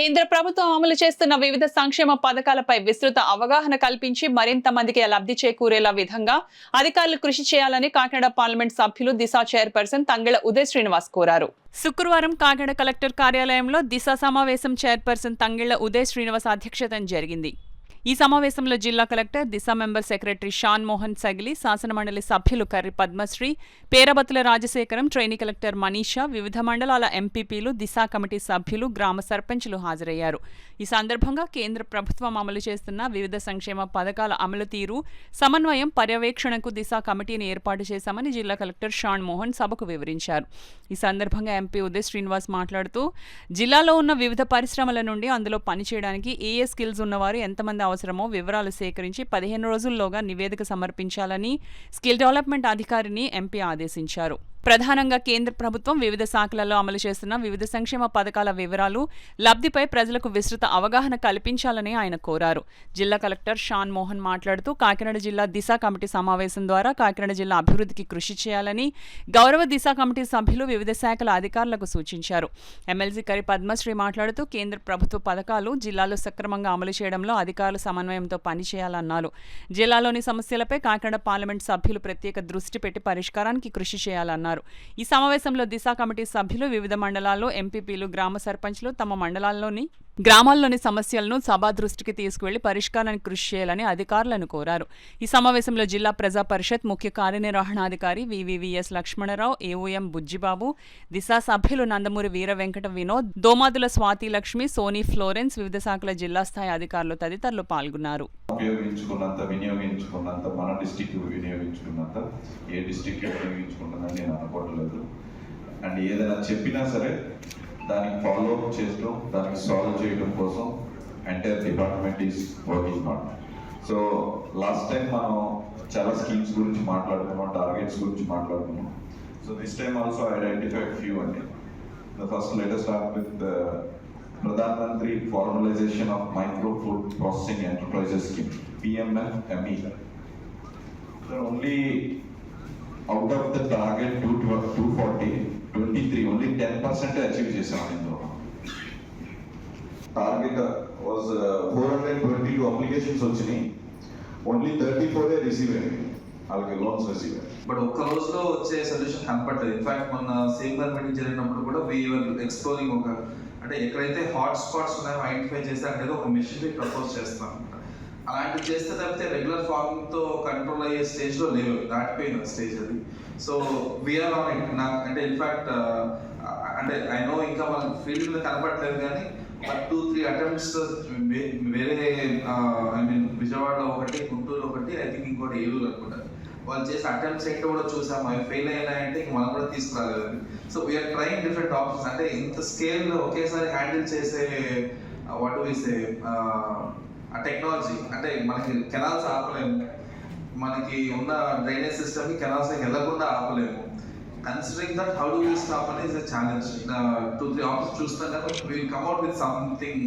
కేంద్ర ప్రభుత్వం అమలు చేస్తున్న వివిధ సంక్షేమ పథకాలపై విస్తృత అవగాహన కల్పించి మరింత మందికి లబ్ధి చేకూరేలా విధంగా అధికారులు కృషి చేయాలని కాకినాడ పార్లమెంట్ సభ్యులు దిశ చైర్పర్సన్ తంగెళ్ల ఉదయ్ శ్రీనివాస్ కోరారు. శుక్రవారం కాకినాడ కలెక్టర్ కార్యాలయంలో దిశ సమావేశం చైర్పర్సన్ తంగెళ్ల ఉదయ్ శ్రీనివాస్ అధ్యక్షతన జరిగింది. ఈ సమావేశంలో జిల్లా కలెక్టర్, దిశ మెంబర్ సెక్రటరీ షాన్ మోహన్ సగిలి, శాసనమండలి సభ్యులు కర్రి పద్మశ్రీ, పేరబతుల రాజశేఖరం, ట్రైనీ కలెక్టర్ మనీషా, వివిధ మండలాల ఎంపీపీలు, దిశ కమిటీ సభ్యులు, గ్రామ సర్పంచులు హాజరయ్యారు. ఈ సందర్భంగా కేంద్ర ప్రభుత్వం అమలు చేస్తున్న వివిధ సంక్షేమ పథకాల అమలు తీరు, సమన్వయం, పర్యవేక్షణకు దిశ కమిటీని ఏర్పాటు చేశామని జిల్లా కలెక్టర్ షాన్ మోహన్ సభకు వివరించారు. ఈ సందర్భంగా ఎంపీ ఉదయ్ శ్రీనివాస్ మాట్లాడుతూ, జిల్లాలో ఉన్న వివిధ పరిశ్రమల నుండి అందులో పనిచేయడానికి ఏ స్కిల్స్ ఉన్నవారు ఎంతమంది అవసరమో వివరాలు సేకరించి 15 రోజుల్లోగా నివేదిక సమర్పించాలని స్కిల్ డెవలప్మెంట్ అధికారిని ఎంపీ ఆదేశించారు. ప్రధానంగా కేంద్ర ప్రభుత్వం వివిధ శాఖలలో అమలు చేస్తున్న వివిధ సంక్షేమ పథకాల వివరాలు, లబ్ధిపై ప్రజలకు విస్తృత అవగాహన కల్పించాలని ఆయన కోరారు. జిల్లా కలెక్టర్ షాన్ మోహన్ మాట్లాడుతూ, కాకినాడ జిల్లా దిశ కమిటీ సమావేశం ద్వారా కాకినాడ జిల్లా అభివృద్ధికి కృషి చేయాలని గౌరవ దిశ కమిటీ సభ్యులు వివిధ శాఖల అధికారులకు సూచించారు. ఎమ్మెల్సీ కర్రి పద్మశ్రీ మాట్లాడుతూ, కేంద్ర ప్రభుత్వ పథకాలు జిల్లాలో సక్రమంగా అమలు చేయడంలో అధికారులు సమన్వయంతో పనిచేయాలన్నారు. జిల్లాలోని సమస్యలపై కాకినాడ పార్లమెంట్ సభ్యులు ప్రత్యేక దృష్టి పెట్టి పరిష్కారానికి కృషి చేయాలన్నారు. ఈ సమావేశంలో దిశ కమిటీ సభ్యులు, వివిధ మండలాల్లో ఎంపీపీలు, గ్రామ సర్పంచ్లు తమ గ్రామాల్లోని సమస్యలను సభా దృష్టికి తీసుకువెళ్లి పరిష్కారానికి కృషి చేయాలని అధికారులను కోరారు. ఈ సమావేశంలో జిల్లా ప్రజా పరిషత్ ముఖ్య కార్యనిర్వహణాధికారి వివివిఎస్ లక్ష్మణరావు, ఏఓఎం బుజ్జిబాబు, దిశ సభ్యులు నందమూరి వీర వెంకట వినోద్, దోమాదుల స్వాతి లక్ష్మి, సోనీ ఫ్లోరెన్స్, వివిధ శాఖల జిల్లా స్థాయి అధికారులు తదితరులు పాల్గొన్నారు. వినియోగించుకున్నంత మన డిస్ట్రిక్ట్ వినియోగించుకున్నంత ఏ డిస్ట్రిక్ట్ వినియోగించుకుంటుందని నేను అనుకోవట్లేదు. అండ్ ఏదైనా చెప్పినా సరే దానికి ఫాలో అప్ చేస్తూ దానికి సాల్వ్ చేయడం కోసం entire department is working hard. So last time మనం చాలా స్కీమ్స్ గురించి మాట్లాడుకున్నాం, టార్గెట్స్ గురించి మాట్లాడుకున్నాం. So this time also identified few అండి. First let us start with the Pradhan Mantri Formalization of Micro Food Processing Enterprises Scheme, PMFME. So only out of the target 240, 23, only 10% achieve చేసాం. ఇందులో target was 422 applications వచ్చినాయి, only 34 receive అయ్యాయి, వాళ్ళకి loans receive అయ్యాయి. But ఒక్క రోజులో వచ్చే solution కనపడలేదు. ఇన్ఫాక్ట్ మొన్న సేమ్గార్ మీటింగ్ జరిగినప్పుడు కూడా వీఆర్ ఎక్స్ప్లోరింగ్ అంటే ఎక్కడైతే హాట్ స్పాట్స్ ఉన్నాయో ఐడెంటిఫై చేస్తే అంటే ఒక మిషన్ ప్రపోజ్ చేస్తాం అనమాట. అలాంటివి చేస్తే తప్పితే రెగ్యులర్ ఫార్మింగ్ తో కంట్రోల్ అయ్యే స్టేజ్ లో లేవు, దాటిపోయిన స్టేజ్ అది. So we're on it. నాకు అంటే ఇన్ఫాక్ట్ అంటే ఐ నో ఇంకా మన ఫీల్డ్ మీద కనపడలేదు కానీ 2-3 అటెంప్ట్స్ వేరే ఐ మీన్ విజయవాడలో ఒకటి, గుంటూరు ఒకటి, ఐ థింక్ ఇంకోటి ఏలూరు అనుకుంటారు. వాళ్ళు చేసే అటెంప్ట్స్ ఏంటో కూడా చూసాము. అవి ఫెయిల్ అయినాయంటే ఇంక మనం కూడా తీసుకురాలేదు. So we're trying different options. అంటే ఇంత స్కేల్ ఒకేసారి హ్యాండిల్ చేసే వాట్ వి సే ఆ టెక్నాలజీ అంటే మనకి కెనాల్స్ ఆపలేము, మనకి ఉన్న డ్రైనేజ్ సిస్టమ్ కి కెనాల్స్ వెళ్ళకుండా ఆపలేము. Considering that how do we stop అనేది ఇస్ ఎ ఛాలెంజ్. 2-3 ఆప్షన్స్ చూస్తాం కానీ we will come out with something